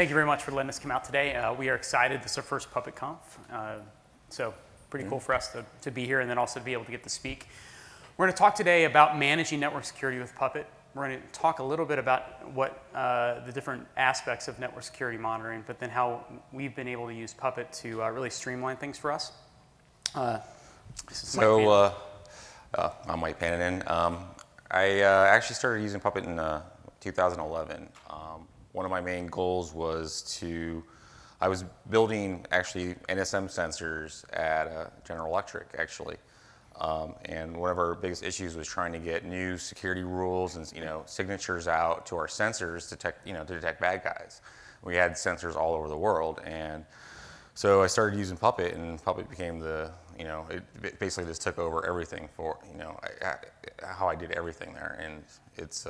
Thank you very much for letting us come out today. We are excited. This is our first PuppetConf. So pretty cool for us to be here and then also to be able to get to speak. We're going to talk today about managing network security with Puppet. We're going to talk a little bit about what the different aspects of network security monitoring, but then how we've been able to use Puppet to really streamline things for us. I'm Mike Pananen. I actually started using Puppet in 2011. One of my main goals was I was building actually NSM sensors at General Electric actually. And one of our biggest issues was trying to get new security rules and signatures out to our sensors to detect bad guys. We had sensors all over the world, and so I started using Puppet, and Puppet became it basically just took over everything for how I did everything there, and it's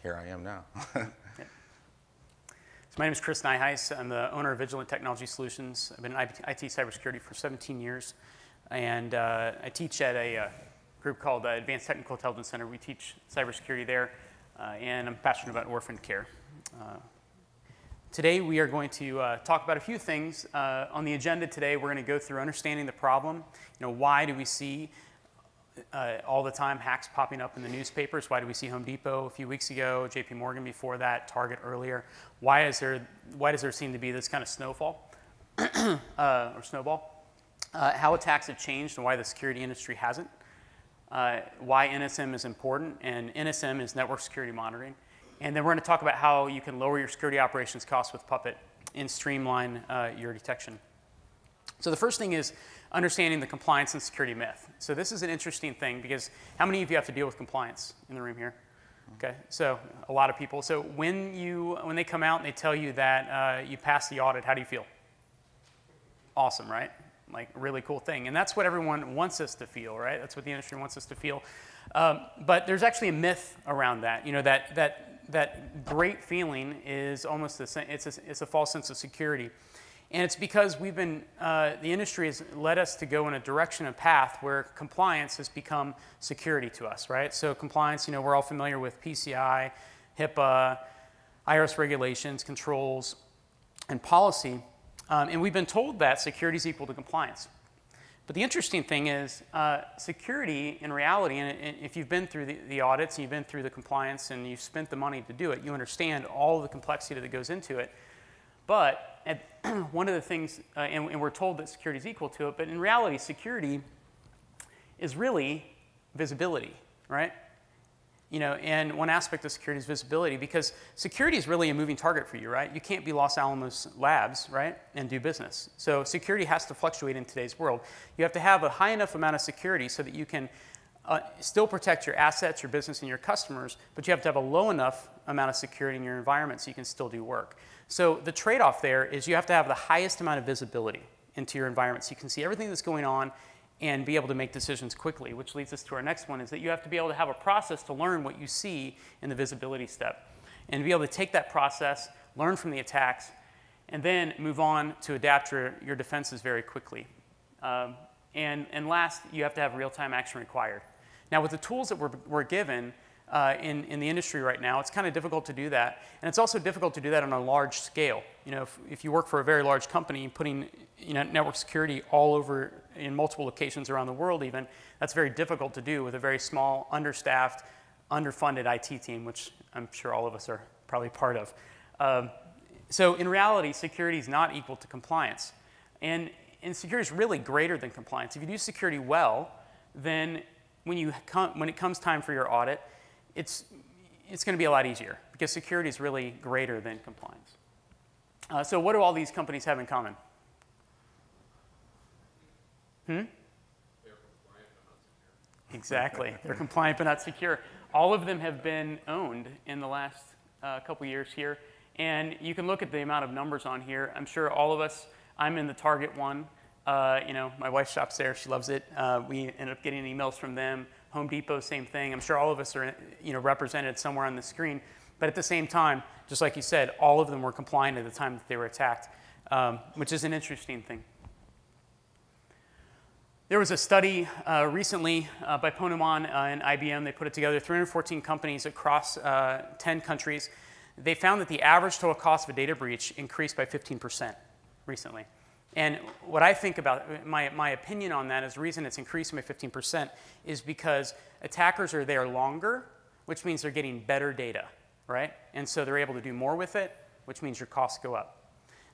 here I am now. So my name is Chris Nyhuis. I'm the owner of Vigilant Technology Solutions. I've been in IT cybersecurity for 17 years. And I teach at a group called Advanced Technical Intelligence Center. We teach cybersecurity there, and I'm passionate about orphan care. Today we are going to talk about a few things. On the agenda today, we're going to go through understanding the problem. Why do we see all the time hacks popping up in the newspapers? Why do we see Home Depot a few weeks ago, JP Morgan before that, Target earlier? Why does there seem to be this kind of snowfall or snowball? How attacks have changed and why the security industry hasn't. Why NSM is important, and NSM is network security monitoring. And then we're going to talk about how you can lower your security operations costs with Puppet and streamline your detection. So the first thing is understanding the compliance and security myth. So this is an interesting thing because how many of you have to deal with compliance in the room here? Okay, so a lot of people. So when they come out and they tell you that you passed the audit, how do you feel? Awesome, right? Like a really cool thing. And that's what everyone wants us to feel, right? That's what the industry wants us to feel. But there's actually a myth around that. That great feeling is almost it's a false sense of security. And it's because the industry has led us to go in a direction, a path where compliance has become security to us, right? So compliance, we're all familiar with PCI, HIPAA, IRS regulations, controls, and policy. And we've been told that security is equal to compliance. But the interesting thing is security in reality, and if you've been through the audits and you've been through the compliance and you've spent the money to do it, you understand all of the complexity that goes into it. But one of the things, and we're told that security is equal to it, but in reality, security is really visibility, right? And one aspect of security is visibility, because security is really a moving target for you, right? You can't be Los Alamos Labs, right, and do business. So security has to fluctuate in today's world. You have to have a high enough amount of security so that you can still protect your assets, your business, and your customers, but you have to have a low enough amount of security in your environment so you can still do work. So the trade-off there is you have to have the highest amount of visibility into your environment so you can see everything that's going on and be able to make decisions quickly, which leads us to our next one, is that you have to be able to have a process to learn what you see in the visibility step and be able to take that process, learn from the attacks, and then move on to adapt your defenses very quickly. And last, you have to have real-time action required. Now, with the tools that we're given in the industry right now, it's kind of difficult to do that. And it's also difficult to do that on a large scale. If you work for a very large company, putting network security all over in multiple locations around the world even, that's very difficult to do with a very small, understaffed, underfunded IT team, which I'm sure all of us are probably part of. So in reality, security is not equal to compliance. And security is really greater than compliance. If you do security well, then when it comes time for your audit, it's going to be a lot easier because security is really greater than compliance. So what do all these companies have in common? They're compliant but not secure. Exactly. They're compliant but not secure. All of them have been owned in the last couple years here. And you can look at the amount of numbers on here. I'm sure all of us, I'm in the Target one. My wife shops there. She loves it. We end up getting emails from them. Home Depot, same thing. I'm sure all of us are represented somewhere on the screen. But at the same time, just like you said, all of them were compliant at the time that they were attacked, which is an interesting thing. There was a study recently by Pananen and IBM. They put it together, 314 companies across 10 countries. they found that the average total cost of a data breach increased by 15% recently. And what I think about, my opinion on that is the reason it's increasing by 15% is because attackers are there longer, which means they're getting better data, right? And so they're able to do more with it, which means your costs go up.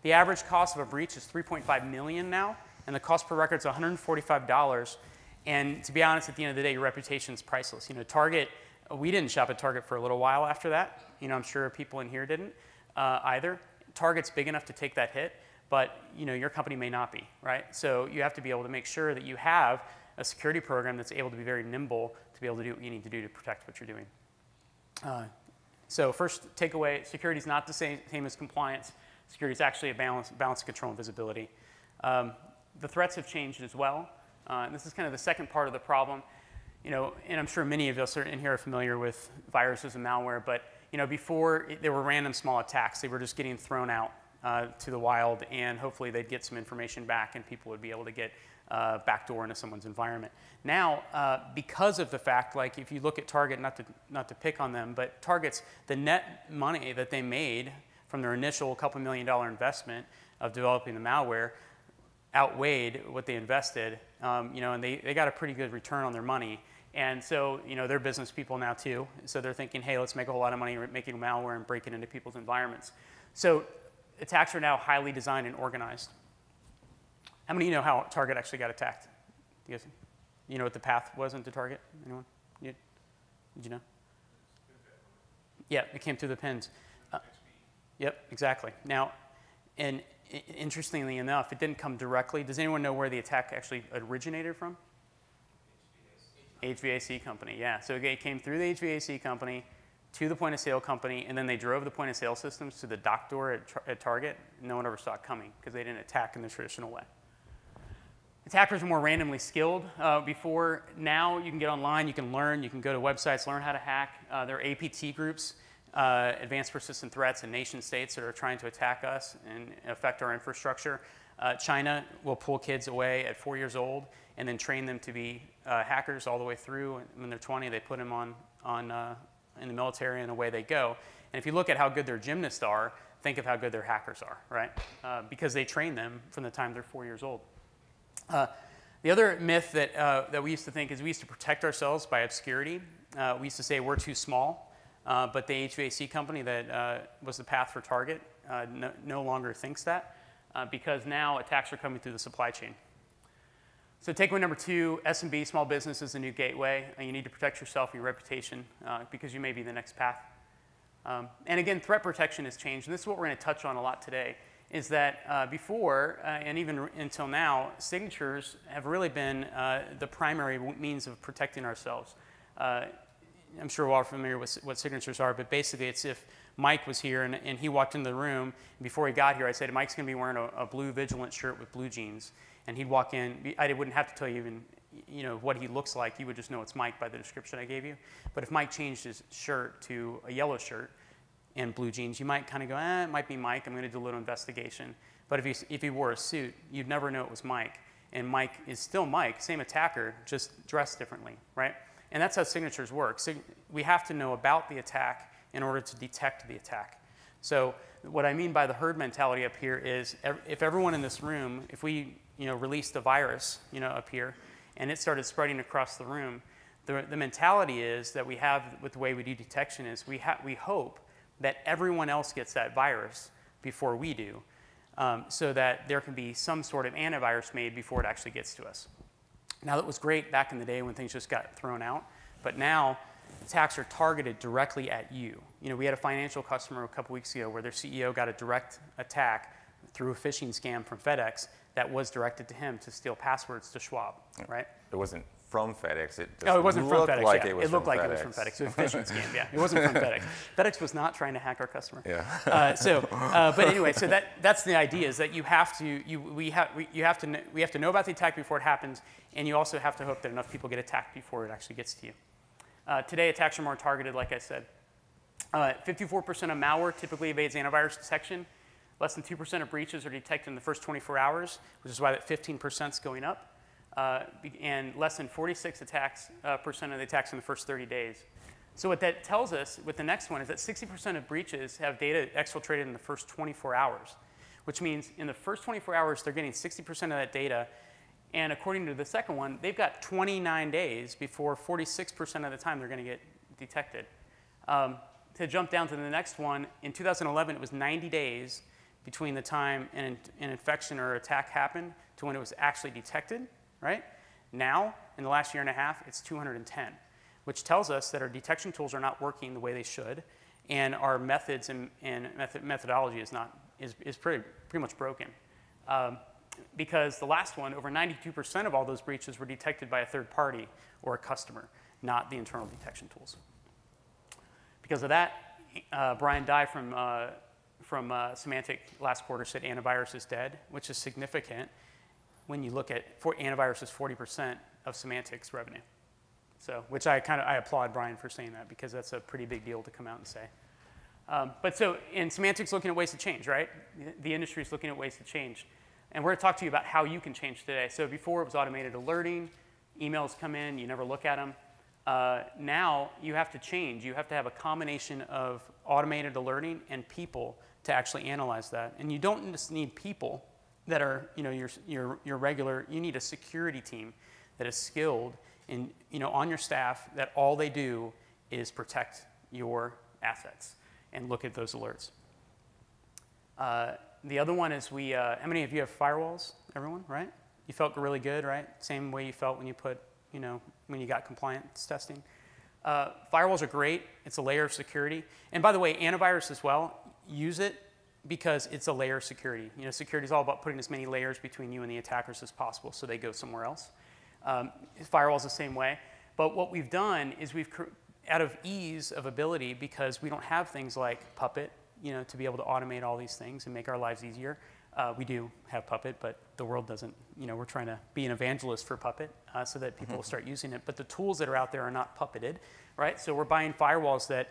The average cost of a breach is $3.5 million now, and the cost per record is $145. And to be honest, at the end of the day, your reputation is priceless. You know, Target, we didn't shop at Target for a little while after that. You know, I'm sure people in here didn't either. Target's big enough to take that hit, but you know, your company may not be, right? So you have to be able to make sure that you have a security program that's able to be very nimble to be able to do what you need to do to protect what you're doing. So first takeaway, security is not the same as compliance. Security is actually a balance of control and visibility. The threats have changed as well. And this is kind of the second part of the problem. You know, and I'm sure many of us in here are familiar with viruses and malware, but you know, before there were random small attacks. They were just getting thrown out to the wild, and hopefully they'd get some information back, and people would be able to get backdoor into someone's environment. Now, because of the fact, like if you look at Target, not to pick on them, but Target's the net money that they made from their initial couple $1 million investment of developing the malware outweighed what they invested, you know, and they got a pretty good return on their money. And so, you know, they're business people now too. So they're thinking, hey, let's make a whole lot of money making malware and breaking into people's environments. So attacks are now highly designed and organized. How many of you know how Target actually got attacked? Do you know what the path was into Target? Anyone? Did you know? Yeah, it came through the pins. Yep, exactly. Now, and interestingly enough, it didn't come directly. Does anyone know where the attack actually originated from? HVAC company, yeah. So it came through the HVAC company to the point of sale company, and then they drove the point of sale systems to the dock door at Target. No one ever saw it coming because they didn't attack in the traditional way. Attackers are more randomly skilled. Before, now you can get online, you can learn, you can go to websites, learn how to hack. There are APT groups, advanced persistent threats in nation states that are trying to attack us and affect our infrastructure. China will pull kids away at 4 years old and then train them to be hackers all the way through. And when they're 20, they put them in the military, and away they go. And if you look at how good their gymnasts are, think of how good their hackers are, right? Because they train them from the time they're 4 years old. The other myth that we used to think is we used to protect ourselves by obscurity. We used to say we're too small, but the HVAC company that was the path for Target no longer thinks that because now attacks are coming through the supply chain. So takeaway number 2, SMB, small business, is the new gateway. And you need to protect yourself and your reputation because you may be the next path. And again, threat protection has changed. And this is what we're going to touch on a lot today, is that before, and even until now, signatures have really been the primary means of protecting ourselves. I'm sure we're all familiar with what signatures are, but basically it's if Mike was here and he walked into the room, and before he got here, I said, Mike's going to be wearing a blue Vigilant shirt with blue jeans. And he'd walk in. I wouldn't have to tell you even, you know, what he looks like. You would just know it's Mike by the description I gave you. But if Mike changed his shirt to a yellow shirt and blue jeans, you might kind of go, it might be Mike. I'm going to do a little investigation. But if he wore a suit, you'd never know it was Mike. And Mike is still Mike, same attacker, just dressed differently, right? And that's how signatures work. So we have to know about the attack in order to detect the attack. So what I mean by the herd mentality up here is if everyone in this room, if we released a virus up here and it started spreading across the room, the mentality is that we have with the way we do detection is we hope that everyone else gets that virus before we do so that there can be some sort of antivirus made before it actually gets to us. Now that was great back in the day when things just got thrown out, but now attacks are targeted directly at you. We had a financial customer a couple weeks ago where their CEO got a direct attack through a phishing scam from FedEx that was directed to him to steal passwords to Schwab, right? It wasn't from FedEx. It wasn't from FedEx. Like yeah. it looked like it was from FedEx. It was a phishing scam. Yeah, it wasn't from FedEx. FedEx was not trying to hack our customer. Yeah. But anyway, so that's the idea is that we have to know about the attack before it happens, and you also have to hope that enough people get attacked before it actually gets to you. Today, attacks are more targeted, like I said. 54% of malware typically evades antivirus detection. Less than 2% of breaches are detected in the first 24 hours, which is why that 15% is going up. And less than 46% of the attacks in the first 30 days. So what that tells us with the next one is that 60% of breaches have data exfiltrated in the first 24 hours, which means in the first 24 hours, they're getting 60% of that data. And according to the second one, they've got 29 days before 46% of the time they're going to get detected. To jump down to the next one, in 2011, it was 90 days between the time an infection or attack happened to when it was actually detected, right? Now, in the last year and a half, it's 210, which tells us that our detection tools are not working the way they should, and our methods and methodology is pretty much broken. Because the last one, over 92% of all those breaches were detected by a third party or a customer, not the internal detection tools. Because of that, Brian Dye from Symantec last quarter said antivirus is dead, which is significant when you look at antivirus is 40% of Symantec's revenue. So, which I applaud Brian for saying that, because that's a pretty big deal to come out and say. And Symantec's looking at ways to change, right? The industry's looking at ways to change. And we're going to talk to you about how you can change today. So before it was automated alerting, emails come in, you never look at them. Now you have to change. You have to have a combination of automated alerting and people to actually analyze that. And you don't just need people that are, your regular. You need a security team that is skilled in, on your staff, that all they do is protect your assets and look at those alerts. The other one is how many of you have firewalls? Everyone, right? You felt really good, right? Same way you felt when you put, when you got compliance testing. Firewalls are great. It's a layer of security. And by the way, antivirus as well, use it because it's a layer of security. Security is all about putting as many layers between you and the attackers as possible so they go somewhere else. Firewall's the same way. But what we've done is out of ease of ability, because we don't have things like Puppet, to be able to automate all these things and make our lives easier. We do have Puppet, but the world doesn't. We're trying to be an evangelist for Puppet so that people will start using it. But the tools that are out there are not puppeted, right? So we're buying firewalls that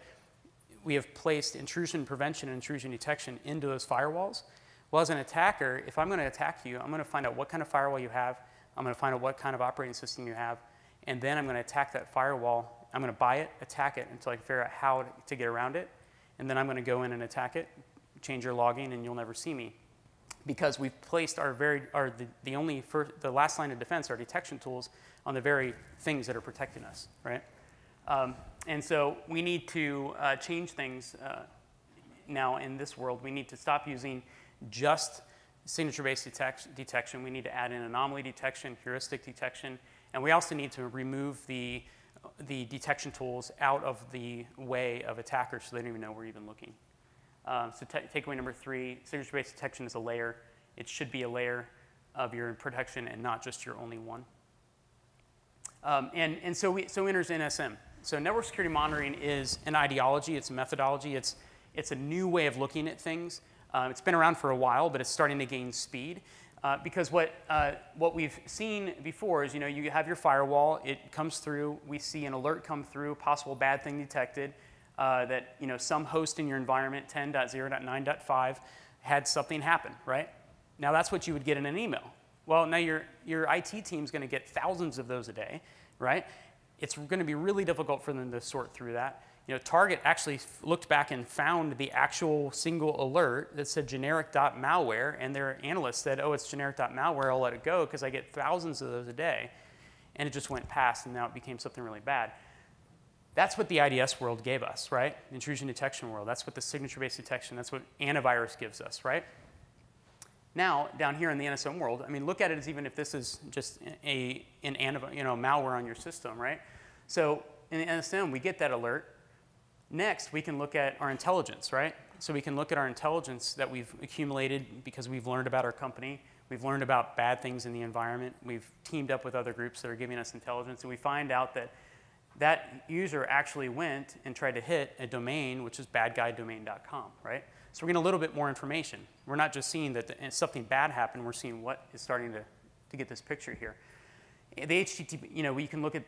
we have placed intrusion prevention and intrusion detection into those firewalls. Well, as an attacker, if I'm going to attack you, I'm going to find out what kind of firewall you have. I'm going to find out what kind of operating system you have. And then I'm going to attack that firewall. I'm going to buy it, attack it, until I can figure out how to get around it. And then I'm going to go in and attack it, change your logging, and you'll never see me. Because we've placed the last line of defense, our detection tools, on the very things that are protecting us, right? And so we need to change things now in this world. We need to stop using just signature-based detection. We need to add in anomaly detection, heuristic detection, and we also need to remove the detection tools out of the way of attackers so they don't even know we're even looking. So takeaway number 3, signature-based detection is a layer. It should be a layer of your protection and not just your only one. And so enters NSM. So network security monitoring is an ideology. It's a methodology. It's a new way of looking at things. It's been around for a while, but it's starting to gain speed. Because what we've seen before is, you have your firewall. It comes through. We see an alert come through, possible bad thing detected. That some host in your environment, 10.0.9.5, had something happen, right? Now that's what you would get in an email. Well, now your IT team's going to get thousands of those a day, right? It's going to be really difficult for them to sort through that. Target actually looked back and found the actual single alert that said generic.malware, and their analyst said, oh, it's generic.malware, I'll let it go because I get thousands of those a day. And it just went past, and now it became something really bad. That's what the IDS world gave us, right? Intrusion detection world. That's what the signature-based detection, that's what antivirus gives us, right? Now, down here in the NSM world, look at it as even if this is just malware on your system, right? So in the NSM, we get that alert. Next, we can look at our intelligence, right? So we can look at our intelligence that we've accumulated because we've learned about our company. We've learned about bad things in the environment. We've teamed up with other groups that are giving us intelligence, and we find out that that user actually went and tried to hit a domain, which is badguydomain.com, right? So we're getting a little bit more information. We're not just seeing that something bad happened. We're seeing what is starting to get this picture here. The HTTP, you can look at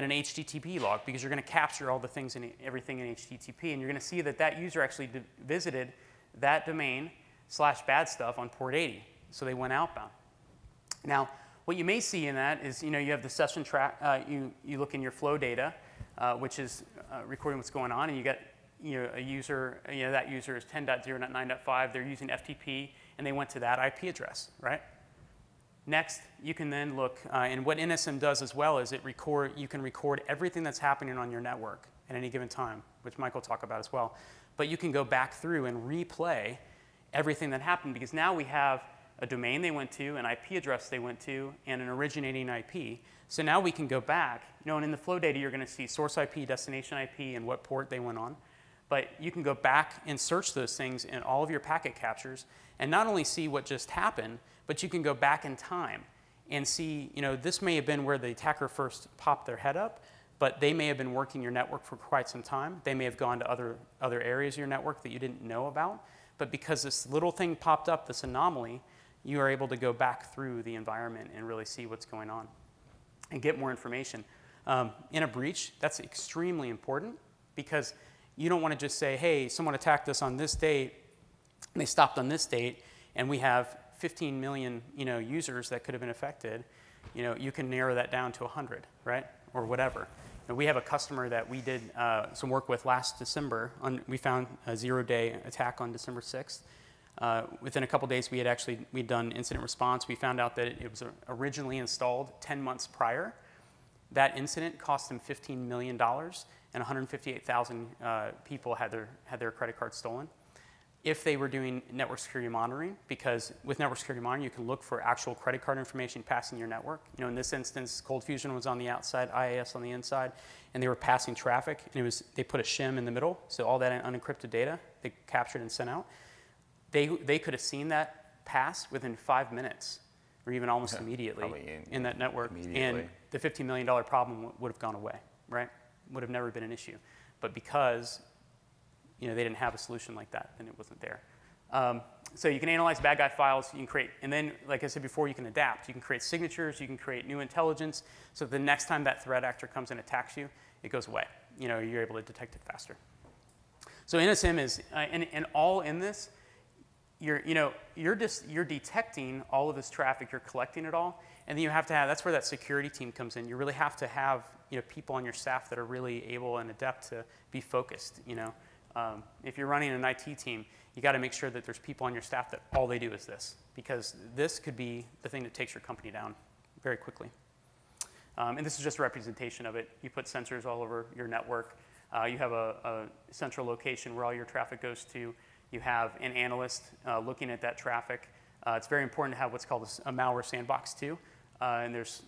an HTTP log because you're going to capture all the things in everything in HTTP, and you're going to see that user actually visited that domain /bad stuff on port 80. So they went outbound. Now, what you may see in that is, you have the session track. You look in your flow data, which is recording what's going on, and you get a user, that user is 10.0.9.5, they're using FTP, and they went to that IP address, right? Next, you can then look, and what NSM does as well is you can record everything that's happening on your network at any given time, which Mike will talk about as well. But you can go back through and replay everything that happened, because now we have a domain they went to, an IP address they went to, and an originating IP. So now we can go back, and in the flow data you're going to see source IP, destination IP, and what port they went on. But you can go back and search those things in all of your packet captures and not only see what just happened, but you can go back in time and see, this may have been where the attacker first popped their head up, but they may have been working your network for quite some time. They may have gone to other areas of your network that you didn't know about. But because this little thing popped up, this anomaly, you are able to go back through the environment and really see what's going on and get more information. In a breach, that's extremely important, because you don't want to just say, hey, someone attacked us on this date, and they stopped on this date, and we have 15 million users that could have been affected. You can narrow that down to 100, right, or whatever. And we have a customer that we did some work with last December. We found a 0-day attack on December 6th. Within a couple days, we'd done incident response. We found out that it was originally installed 10 months prior. That incident cost them $15 million, and 158,000 people had their credit card stolen. If they were doing network security monitoring, because with network security monitoring, you can look for actual credit card information passing your network. In this instance, Cold Fusion was on the outside, IIS on the inside, and they were passing traffic, and they put a shim in the middle, so all that unencrypted data they captured and sent out. They could have seen that pass within 5 minutes, or even almost immediately in that network, and the $15 million problem would have gone away, right? Would have never been an issue. But because they didn't have a solution like that, then it wasn't there. So you can analyze bad guy files, you can create, and then, like I said before, you can adapt. You can create signatures, you can create new intelligence, so the next time that threat actor comes and attacks you, it goes away. You're able to detect it faster. So NSM is, and all in this, you're detecting all of this traffic, you're collecting it all, and then you have to have, that's where that security team comes in. You really have to have people on your staff that are really able and adept to be focused. If you're running an IT team, you got to make sure that there's people on your staff that all they do is this, because this could be the thing that takes your company down very quickly. And this is just a representation of it. You put sensors all over your network. You have a central location where all your traffic goes to. You have an analyst looking at that traffic. It's very important to have what's called a malware sandbox too. And there's,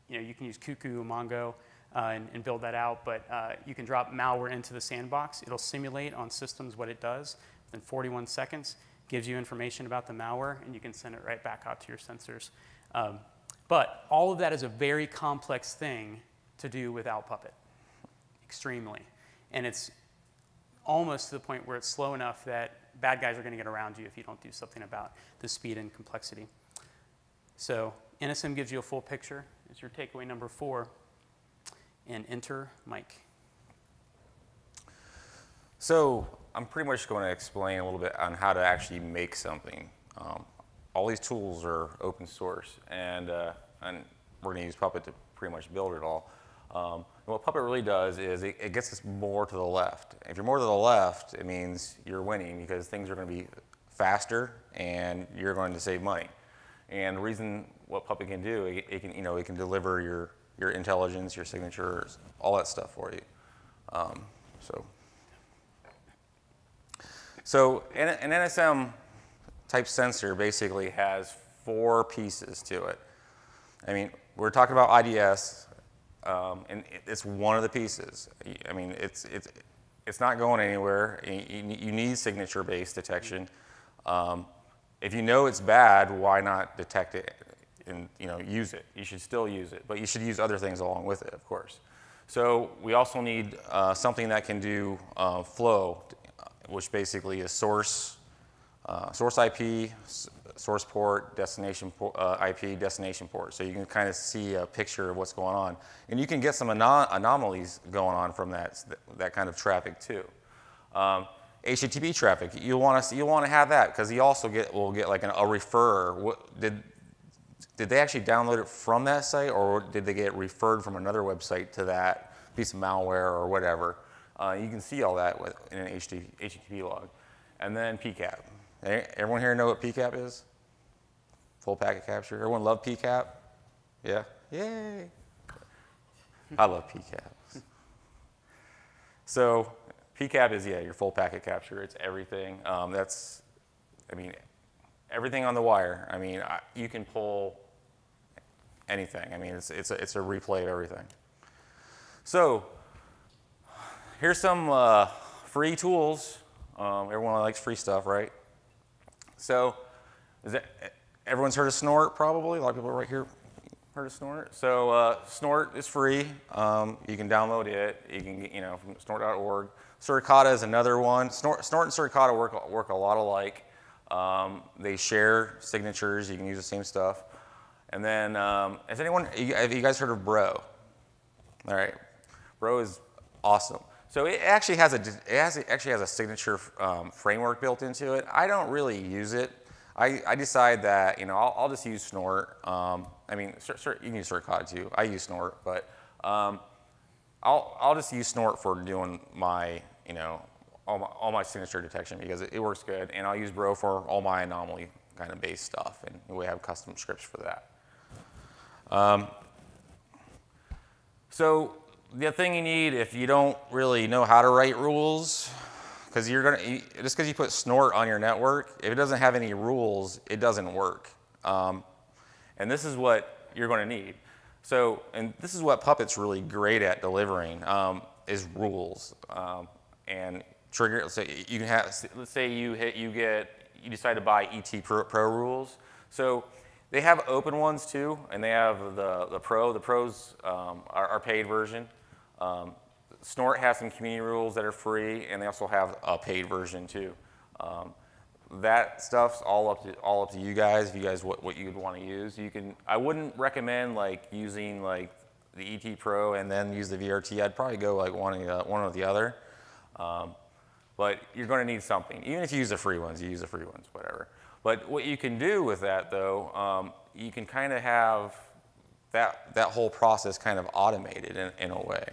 you can use Cuckoo, Mongo, and build that out. But you can drop malware into the sandbox. It'll simulate on systems what it does. Within 41 seconds, gives you information about the malware, and you can send it right back out to your sensors. But all of that is a very complex thing to do without Puppet, extremely. And it's almost to the point where it's slow enough that bad guys are going to get around you if you don't do something about the speed and complexity. So NSM gives you a full picture. Is your takeaway number 4. And enter Mike. So I'm pretty much going to explain a little bit on how to actually make something. All these tools are open source, and we're going to use Puppet to pretty much build it all. And what Puppet really does is it gets us more to the left. If you're more to the left, it means you're winning, because things are going to be faster and you're going to save money. And the reason what Puppet can do, it can deliver your intelligence, your signatures, all that stuff for you. So an NSM type sensor basically has 4 pieces to it. I mean, we're talking about IDS. And it's one of the pieces. I mean, it's not going anywhere. You need signature-based detection. If you know it's bad, why not detect it and use it? You should still use it, but you should use other things along with it, of course. So we also need something that can do flow, which basically is source IP, source port, destination IP, destination port. So you can kind of see a picture of what's going on. And you can get some anomalies going on from that kind of traffic too. HTTP traffic, you want to have that, because you also will get like a referrer. Did they actually download it from that site, or did they get referred from another website to that piece of malware or whatever. You can see all that in an HTTP log. And then PCAP. Everyone here know what PCAP is? Full packet capture. Everyone love PCAP? Yeah? Yay! I love PCAP. So PCAP is, yeah, your full packet capture. It's everything. Everything on the wire. I mean, you can pull anything. I mean, it's a replay of everything. So here's some free tools. Everyone likes free stuff, right? So everyone's heard of Snort, probably. A lot of people right here heard of Snort. So Snort is free. You can download it. You can, from snort.org. Suricata is another one. Snort and Suricata work a lot alike. They share signatures. You can use the same stuff. And then, have you guys heard of Bro? All right, Bro is awesome. So it actually has a signature framework built into it. I don't really use it. I decide that I'll just use Snort. You can use Suricata too. I use Snort, but I'll just use Snort for doing my all my signature detection because it works good, and I'll use Bro for all my anomaly kind of based stuff, and we have custom scripts for that. So the thing you need if you don't really know how to write rules, because just because you put Snort on your network, if it doesn't have any rules, it doesn't work. And this is what you're going to need. So, and this is what Puppet's really great at delivering, is rules. And trigger, so you can have, let's say you decide to buy ET Pro rules. So they have open ones too, and they have the Pro. The Pros are paid version. Snort has some community rules that are free, and they also have a paid version too. That stuff's all up to you guys. If you guys what you'd want to use, I wouldn't recommend using the ET Pro and then use the VRT. I'd probably go one or the other. But you're going to need something. Even if you use the free ones, whatever. But what you can do with that, though, you can kind of have that whole process kind of automated in a way.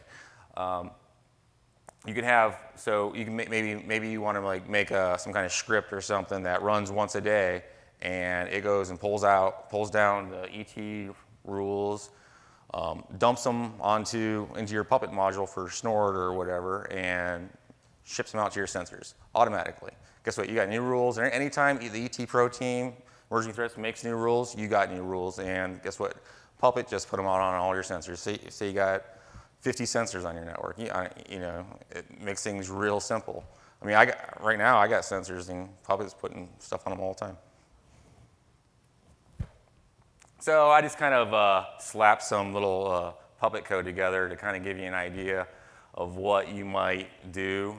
You can have, so you can maybe you want to make some kind of script or something that runs once a day, and it goes and pulls down the ET rules, dumps them into your Puppet module for Snort or whatever, and ships them out to your sensors automatically. Guess what? You got new rules. And anytime the ET Pro team, Emerging Threats, makes new rules, you got new rules. And guess what? Puppet just put them out on all your sensors. Say you got 50 sensors on your network. It makes things real simple. I mean, right now I got sensors, and Puppet's putting stuff on them all the time. So I just kind of slapped some little Puppet code together to kind of give you an idea of what you might do.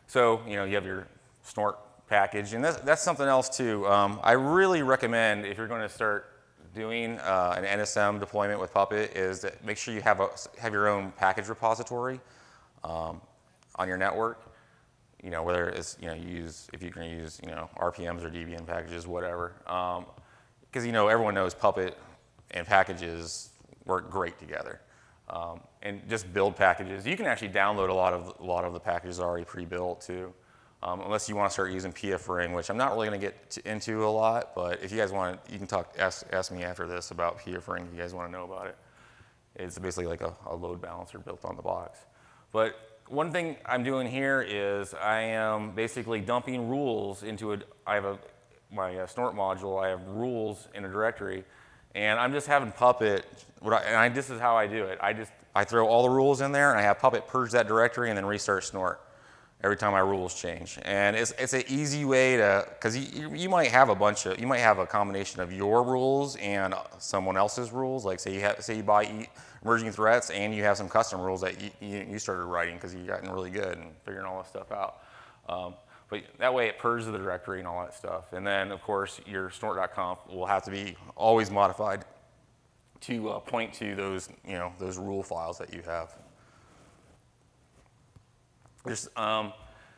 So you have your Snort package, and that's something else too. I really recommend, if you're going to start doing an NSM deployment with Puppet, is that make sure you have your own package repository on your network. Whether it's if you're going to use RPMs or Debian packages, whatever. Because everyone knows Puppet and packages work great together. And just build packages. You can actually download a lot of the packages already pre-built too, unless you want to start using PFRing, which I'm not really going to get into a lot. But if you guys want, you can ask me after this about PFRing if you guys want to know about it. It's basically like a load balancer built on the box. But one thing I'm doing here is I am basically dumping rules into my Snort module. I have rules in a directory. And I'm just having Puppet, this is how I do it. I throw all the rules in there, and I have Puppet purge that directory and then restart Snort every time my rules change. And it's an easy way to, because you might have a combination of your rules and someone else's rules. Like say you buy Emerging Threats and you have some custom rules that you started writing because you've gotten really good and figuring all this stuff out. But that way it purges the directory and all that stuff. And then, of course, your snort.conf will have to be always modified to point to those rule files that you have.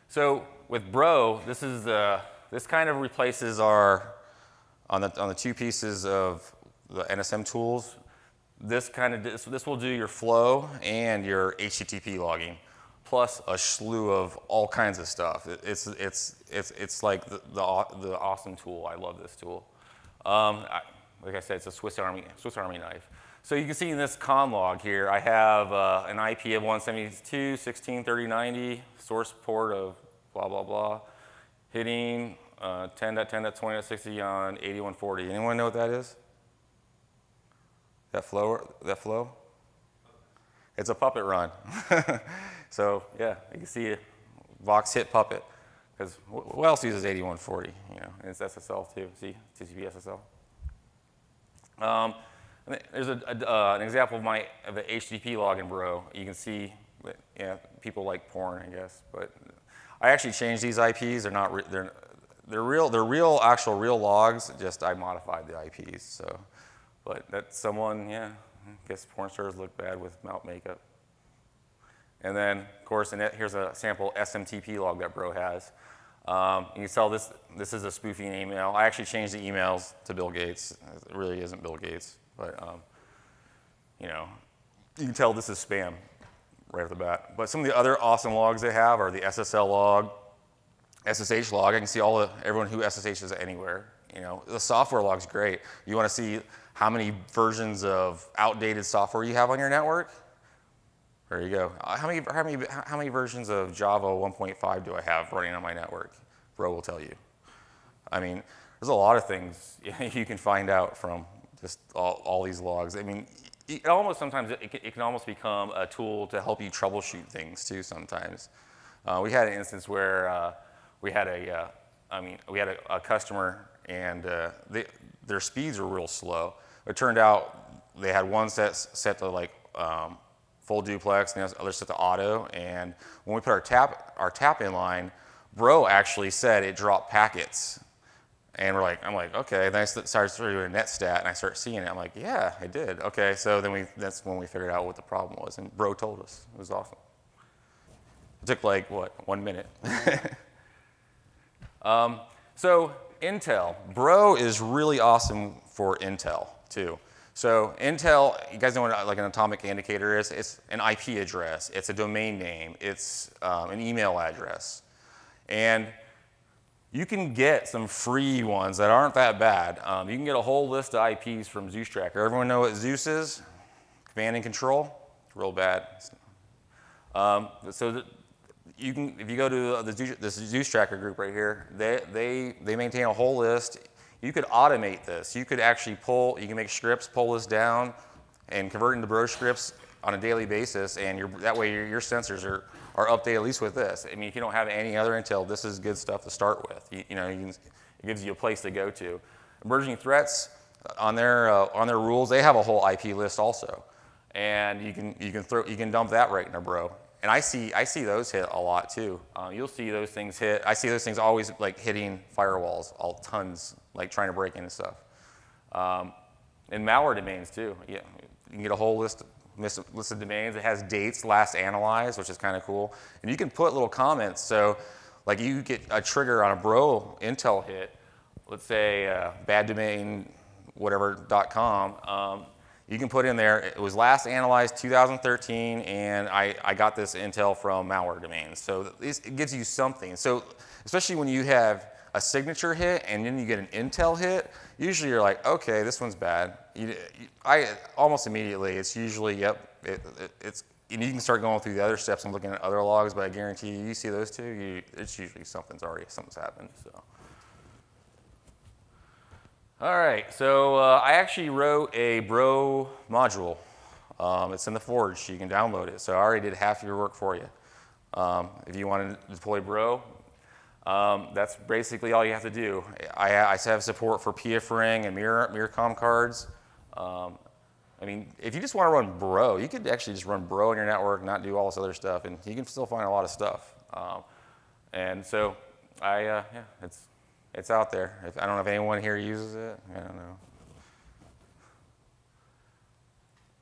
So with Bro, this kind of replaces on the two pieces of the NSM tools. this will do your flow and your HTTP logging, plus a slew of all kinds of stuff. It's like the awesome tool. I love this tool. Like I said, it's a Swiss Army knife. So you can see in this con log here, I have an IP of 172.16.30.90, source port of blah, blah, blah, hitting 10.10.20.60 on 8140. Anyone know what that is? That flow? It's a Puppet run. So yeah, you can see Vox hit Puppet. Because what else uses 8140? You know, and it's SSL too. See, TCP SSL. There's an example of the HTTP login bro. You can see, yeah, people like porn, I guess. But I actually changed these IPs. They're not. They're real actual logs. Just I modified the IPs. So, but that's someone. Yeah, I guess porn stars look bad with mouth makeup. And then, of course, here's a sample SMTP log that bro has. You can tell this is a spoofing email. I actually changed the emails to Bill Gates. It really isn't Bill Gates, but you know, you can tell this is spam right off the bat. But some of the other awesome logs they have are the SSL log, SSH log. I can see everyone who SSHs anywhere. You know, the software log's great. You want to see how many versions of outdated software you have on your network? There you go. How many versions of Java 1.5 do I have running on my network? Bro will tell you. I mean, there's a lot of things you can find out from just all these logs. I mean, sometimes it can almost become a tool to help you troubleshoot things too. Sometimes we had an instance where we had a customer and their speeds were real slow. It turned out they had one set to like full duplex, and the other set to auto. And when we put our tap in line, bro actually said it dropped packets. And I'm like, okay. Then I started doing a net stat, and I started seeing it. I'm like, yeah, I did. Okay, so then that's when we figured out what the problem was, and bro told us. It was awesome. It took like, what, 1 minute? So Intel. Bro is really awesome for Intel, too. So Intel, you guys know what like an atomic indicator is? It's an IP address. It's a domain name. It's an email address. And you can get some free ones that aren't that bad. You can get a whole list of IPs from Zeus Tracker. Everyone know what Zeus is? Command and control. It's real bad. So if you go to this Zeus Tracker group right here, they maintain a whole list. You could automate this. You could actually you can make scripts, pull this down, and convert into bro scripts on a daily basis, and that way your sensors are updated at least with this. I mean, if you don't have any other Intel, this is good stuff to start with. It gives you a place to go to. Emerging threats, on their rules, they have a whole IP list also, and you can dump that right in a bro. And I see those hit a lot too. You'll see those things hit. I see those things always like hitting firewalls, all tons, like trying to break into stuff. And malware domains too. Yeah, you can get a whole list of domains. It has dates last analyzed, which is kind of cool. And you can put little comments. So like you get a trigger on a bro Intel hit, let's say bad domain whatever.com. You can put in there, it was last analyzed 2013, and I got this intel from malware domains. So it gives you something. So especially when you have a signature hit and then you get an intel hit, usually you're like, okay, this one's bad. Almost immediately, it's usually, yep, it's, and you can start going through the other steps and looking at other logs, but I guarantee you see those two, it's usually something's happened. So. All right, so I actually wrote a bro module. It's in the Forge, you can download it. So I already did half your work for you. If you want to deploy bro, that's basically all you have to do. I have support for PFRing and Miracom cards. I mean, if you just want to run bro, you could actually just run bro on your network, not do all this other stuff, and you can still find a lot of stuff. And so yeah, it's out there. I don't know if anyone here uses it. I don't know.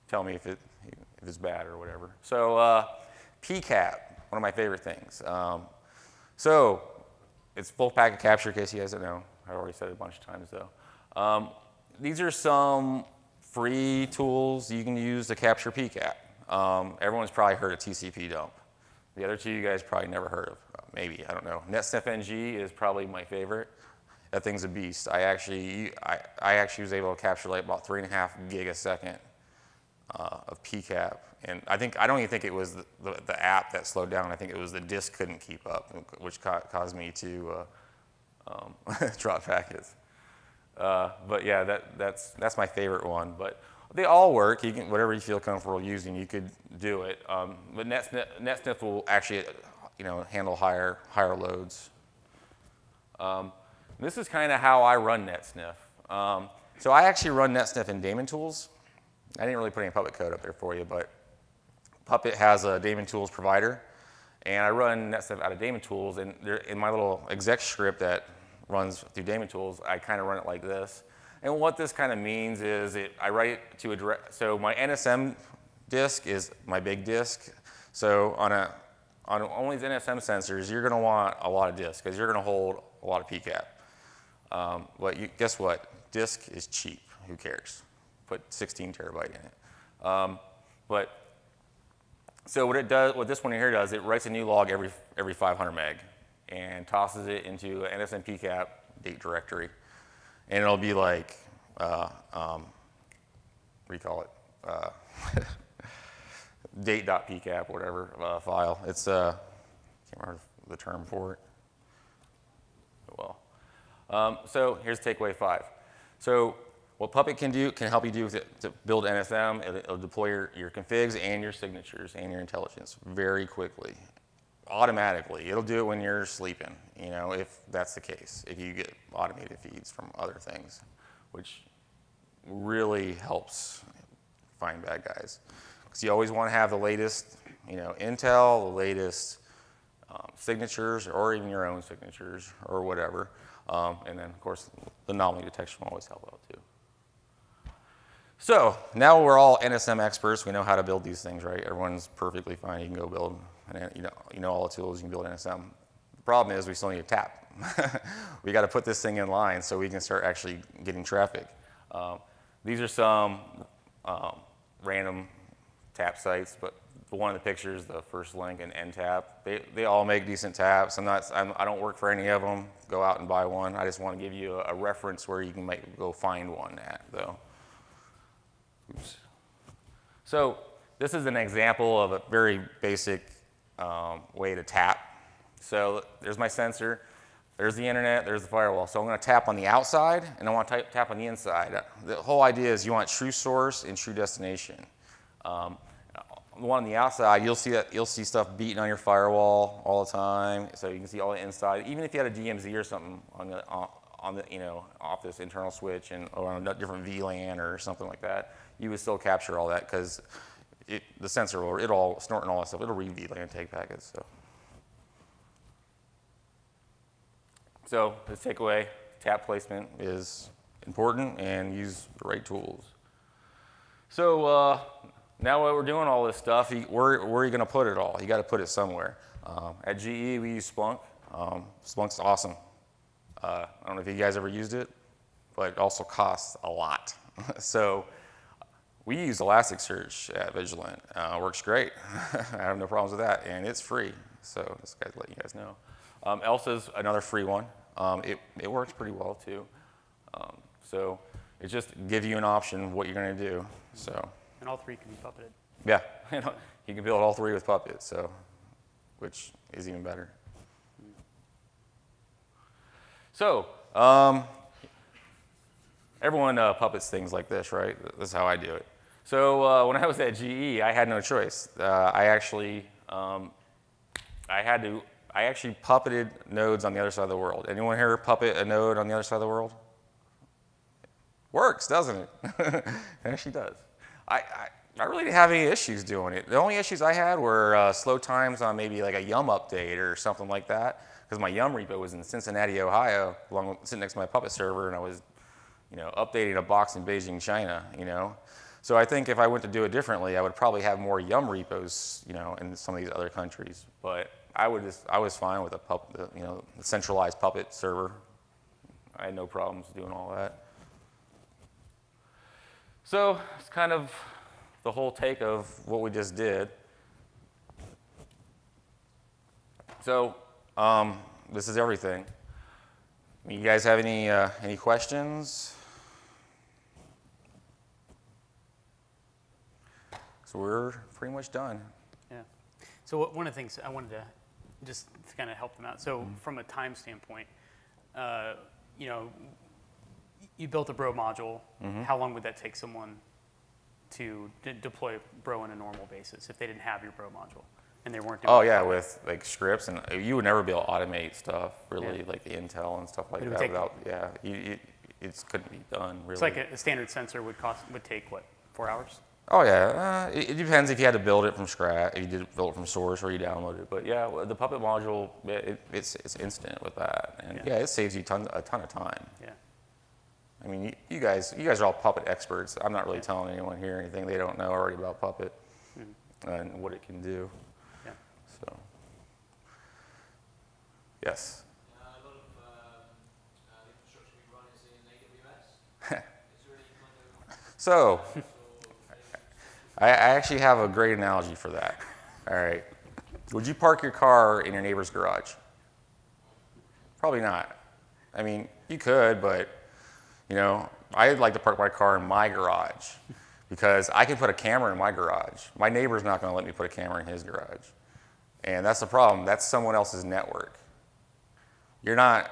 Tell me if it's bad or whatever. So PCAP, one of my favorite things. So it's full packet capture, in case you guys don't know. I already said it a bunch of times though. These are some free tools you can use to capture PCAP. Everyone's probably heard of TCP dump. The other two you guys probably never heard of. Maybe, I don't know. NetSniff NG is probably my favorite. That thing's a beast. I actually was able to capture like about 3.5 gig a second of PCAP. And I don't even think it was the app that slowed down. I think it was the disk couldn't keep up, which caused me to drop packets. But yeah, that's my favorite one. But they all work. You can, whatever you feel comfortable using, you could do it. But NetSniff will actually, handle higher loads. This is kind of how I run NetSniff. So I actually run NetSniff in Daemon Tools. I didn't really put any Puppet code up there for you, but Puppet has a Daemon Tools provider, and I run NetSniff out of Daemon Tools. And in my little exec script that runs through Daemon Tools, I kind of run it like this. And what this kind of means is I write it to address. So my NSM disk is my big disk. So on only these NSM sensors, you're going to want a lot of disk because you're going to hold a lot of PCAP. But guess what? Disk is cheap. Who cares? Put 16 terabyte in it. So what this one here does, it writes a new log every 500 meg and tosses it into an NSM PCAP date directory. And it'll be like, what do you call it? Date.pcap, whatever file. It's, can't remember the term for it. Well, so here's takeaway 5. So what Puppet can help you do to build NSM. It'll deploy your configs and your signatures and your intelligence very quickly, automatically. It'll do it when you're sleeping, if that's the case, if you get automated feeds from other things, which really helps find bad guys. Because you always want to have the latest, intel, the latest signatures, or even your own signatures, or whatever. And then, of course, the anomaly detection will always help out, too. So now we're all NSM experts. We know how to build these things, right? Everyone's perfectly fine. You can go build, you know all the tools. You can build NSM. The problem is we still need a tap. We got to put this thing in line so we can start actually getting traffic. These are some random tap sites, but one of the pictures, the first link, and NTAP, they all make decent taps. I don't work for any of them. Go out and buy one. I just want to give you a reference where you can go find one at, though. Oops. So this is an example of a very basic way to tap. So there's my sensor, there's the internet, there's the firewall. So I'm going to tap on the outside, and I want to tap on the inside. The whole idea is you want true source and true destination. The one on the outside, you'll see stuff beating on your firewall all the time, so you can see all the inside. Even if you had a DMZ or something on the off this internal switch or on a different VLAN or something like that, you would still capture all that because the sensor it'll snort and all that stuff. It'll read VLAN take packets. So the takeaway: tap placement is important, and use the right tools. So now that we're doing all this stuff, where are you going to put it all? You got to put it somewhere. At GE, we use Splunk. Splunk's awesome. I don't know if you guys ever used it, but it also costs a lot. So we use Elasticsearch at Vigilant. Works great. I have no problems with that, and it's free. So just guys, let you guys know. Elsa's another free one. It works pretty well too. So it just gives you an option of what you're going to do. So. And all 3 can be puppeted. Yeah, you can build all 3 with Puppet, which is even better. So everyone puppets things like this, right? This is how I do it. So when I was at GE, I had no choice. I actually puppeted nodes on the other side of the world. Anyone here puppet a node on the other side of the world? Works, doesn't it? It actually does. I really didn't have any issues doing it. The only issues I had were slow times on maybe like a Yum update or something like that, because my Yum repo was in Cincinnati, Ohio, sitting next to my Puppet server, and I was, updating a box in Beijing, China, So I think if I went to do it differently, I would probably have more Yum repos, in some of these other countries. But I was fine with the centralized Puppet server. I had no problems doing all that. So it's kind of the whole take of what we just did. So this is everything. You guys have any questions? So we're pretty much done. Yeah. So one of the things I wanted to just to kind of help them out. So from a time standpoint, you know, you built a Bro module. How long would that take someone to deploy Bro on a normal basis if they didn't have your Bro module and they weren't doing Oh yeah, with like scripts, and you would never be able to automate stuff really, like the Intel and stuff like that without, it couldn't be done really. It's like a standard sensor would take what, 4 hours? Oh yeah, it depends if you had to build it from scratch, if you did build it from source or you download it. But yeah, the Puppet module, it's instant with that, and yeah, it saves you a ton of time. Yeah. I mean, you guys are all Puppet experts. I'm not really telling anyone here anything they don't know already about Puppet and what it can do. Yeah. So, yes. A lot of infrastructure we run is in AWS. Is there any kind of So, I actually have a great analogy for that. All right. Would you park your car in your neighbor's garage? Probably not. I mean, you could, but, you know, I'd like to park my car in my garage because I can put a camera in my garage. My neighbor's not going to let me put a camera in his garage. And that's the problem. That's someone else's network. You're not,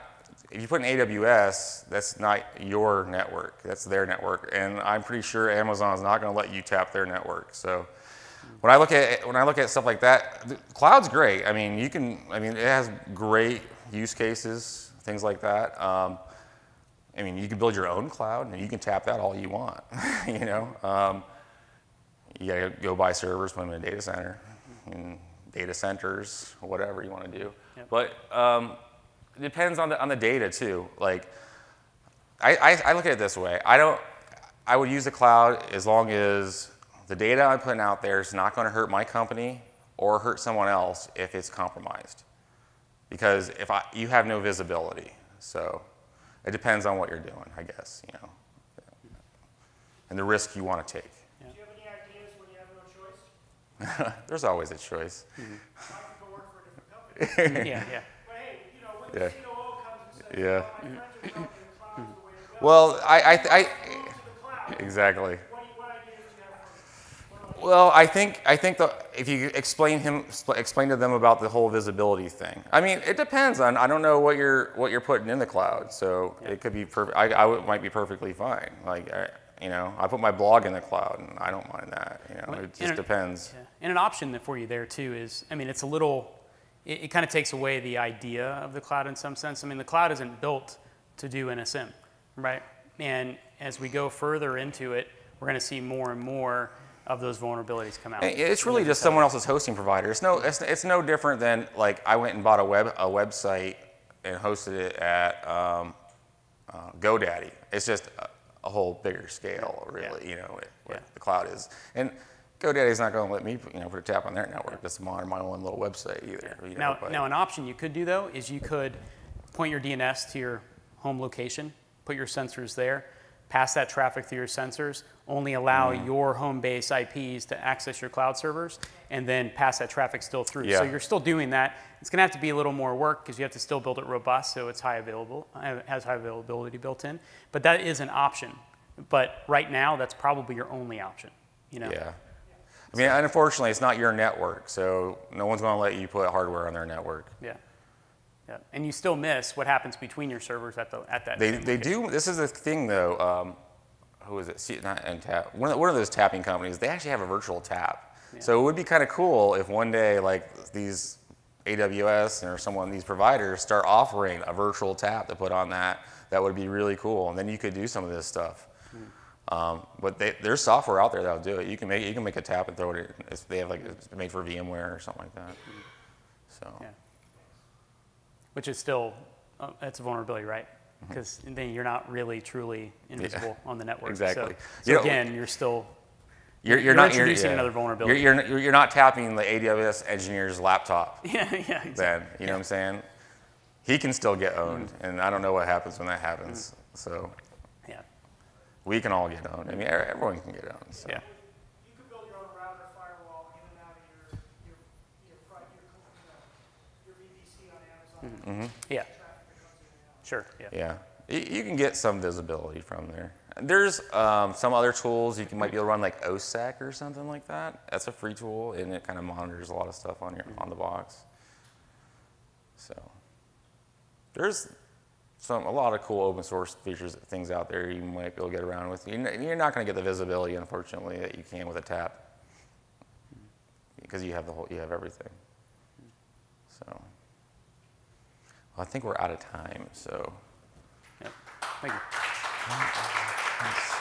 if you put an AWS, that's not your network. That's their network. And I'm pretty sure Amazon's not going to let you tap their network. So when I look at stuff like that, the cloud's great. I mean, it has great use cases, things like that. I mean, you can build your own cloud and you can tap that all you want, you know. You gotta go buy servers, put them in a data center, and data centers, whatever you want to do. Yep. But it depends on the data too. Like, I look at it this way. I would use the cloud as long as the data I'm putting out there is not going to hurt my company or hurt someone else if it's compromised. Because you have no visibility. So it depends on what you're doing, I guess, you know, and the risk you want to take. Do you have any ideas when you have no choice? There's always a choice. I could go work for a different company. Yeah, yeah. But hey, you know, when the COO comes and says, Yeah. well, my friends are telling me the cloud's the way to go. Well, Move to the cloud. exactly. What ideas do you have for me? Well, I think if you explain to them about the whole visibility thing. I mean, it depends on. I don't know what you're putting in the cloud, so it could be perfect. Might be perfectly fine. Like, you know, I put my blog in the cloud, and I don't mind that. You know, it just depends. Yeah. And an option for you there too is, I mean, it's a little. It kind of takes away the idea of the cloud in some sense. I mean, the cloud isn't built to do NSM, right? And as we go further into it, we're going to see more and more of those vulnerabilities come out. It's really just someone else's hosting provider. It's no different than like I went and bought a website and hosted it at GoDaddy. It's just a whole bigger scale, really. You know, what the cloud is. And GoDaddy's not going to let me, you know, put a tap on their network. Just monitor my own little website either. You know, now, an option you could do though is you could point your DNS to your home location, put your sensors there, pass that traffic through your sensors, only allow your home base IPs to access your cloud servers, and then pass that traffic still through. Yeah. So you're still doing that. It's going to have to be a little more work because you have to still build it robust so it's has high availability built in. But that is an option. But right now, that's probably your only option. You know? Yeah. I mean, unfortunately, it's not your network, so no one's going to let you put hardware on their network. Yeah. Yeah. And you still miss what happens between your servers at that. They do. This is the thing, though. Who is it? Not Tap. One of those tapping companies. They actually have a virtual tap. Yeah. So it would be kind of cool if one day, like these AWS or these providers start offering a virtual tap to put on that. That would be really cool, and then you could do some of this stuff. But there's software out there that'll do it. You can make a tap and throw it in. They have it's made for VMware or something like that. So. Yeah. Which is still, that's a vulnerability, right? Because then you're not really truly invisible on the network. Exactly. So again, you're still you're not introducing another vulnerability. You're not tapping the AWS engineer's laptop. Yeah, exactly. Then you know what I'm saying? He can still get owned, and I don't know what happens when that happens. So. Yeah. We can all get owned. I mean, everyone can get owned. So. Yeah. You could build your own router firewall in and out of your VPC on Amazon. Yeah. Traffic that comes in and out. Sure. Yeah. Yeah, you can get some visibility from there. There's some other tools you might be able to run, like OSEC or something like that. That's a free tool, and it kind of monitors a lot of stuff on on the box. So there's a lot of cool open source features, things out there you might be able to get around with. You're not going to get the visibility, unfortunately, that you can with a tap, because you have everything. So well, I think we're out of time. So. Yep. Thank you. Thanks.